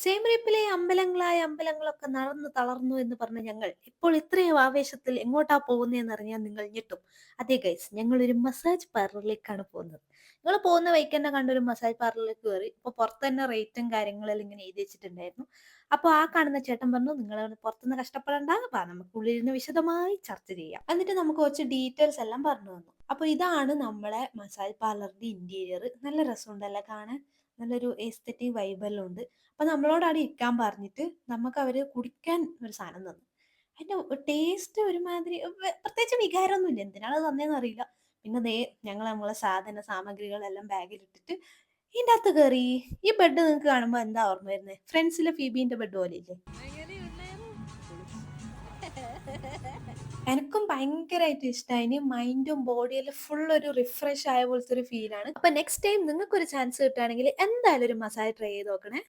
സേമരിപ്പിലെ അമ്പലങ്ങളായ അമ്പലങ്ങളൊക്കെ നടന്നു തളർന്നു എന്ന് പറഞ്ഞ ഞങ്ങൾ ഇപ്പോൾ ഇത്രയും ആവേശത്തിൽ എങ്ങോട്ടാ പോകുന്നതെന്ന് അറിഞ്ഞാൽ നിങ്ങൾ ഞെട്ടും. അതെ ഗൈസ്, ഞങ്ങൾ ഒരു മസാജ് പാർലറിലേക്കാണ് പോകുന്നത്. നിങ്ങൾ പോകുന്ന വഴിക്ക് തന്നെ കണ്ടൊരു മസാജ് പാർലറിലേക്ക് കയറി. ഇപ്പൊ പുറത്ത് തന്നെ റേറ്റും കാര്യങ്ങളെല്ലാം ഇങ്ങനെ എഴുതി വെച്ചിട്ടുണ്ടായിരുന്നു. അപ്പൊ ആ കാണുന്ന ചേട്ടൻ പറഞ്ഞു, നിങ്ങൾ പുറത്തുനിന്ന് കഷ്ടപ്പെടണ്ട, വാ നമുക്ക് ഉള്ളിലിരുന്ന് വിശദമായി ചർച്ച ചെയ്യാം. എന്നിട്ട് നമുക്ക് കുറച്ച് ഡീറ്റെയിൽസ് എല്ലാം പറഞ്ഞു തന്നു. അപ്പൊ ഇതാണ് നമ്മളെ മസാജ് പാർലറിന്റെ ഇന്റീരിയർ. നല്ല രസമുണ്ടല്ലേ കാണാൻ. നല്ലൊരു എസ്തെറ്റിക് വൈബെല്ലാം ഉണ്ട്. അപ്പൊ നമ്മളോട് അവിടെ ഇരിക്കാൻ പറഞ്ഞിട്ട് നമുക്ക് അവര് കുടിക്കാൻ ഒരു സാധനം തന്നു. അതിന്റെ ടേസ്റ്റ് ഒരുമാതിരി പ്രത്യേകിച്ച് വികാരമൊന്നുമില്ല. എന്തിനാണ് അത് തന്നേന്ന് അറിയില്ല. പിന്നെ ദേ ഞങ്ങൾ നമ്മളെ സാധന സാമഗ്രികളെല്ലാം ബാഗിൽ ഇട്ടിട്ട് ഇതിന്റെ അകത്ത് കയറി. ഈ ബെഡ് നിങ്ങൾക്ക് കാണുമ്പോ എന്താ ഓർമ്മ വരുന്നത്? ഫ്രണ്ട്സിലെ ഫീബീന്റെ ബെഡ് പോലെ ഇല്ലേ? എനക്കും ഭയങ്കരമായിട്ട് ഇഷ്ടമായി. മൈൻഡും ബോഡിയെല്ലാം ഫുൾ ഒരു റിഫ്രഷ് ആയ പോലത്തെ ഒരു ഫീലാണ്. അപ്പൊ നെക്സ്റ്റ് ടൈം നിങ്ങൾക്ക് ഒരു ചാൻസ് കിട്ടുകയാണെങ്കിൽ എന്തായാലും ഒരു മസാജ് ട്രൈ ചെയ്ത് നോക്കണേ.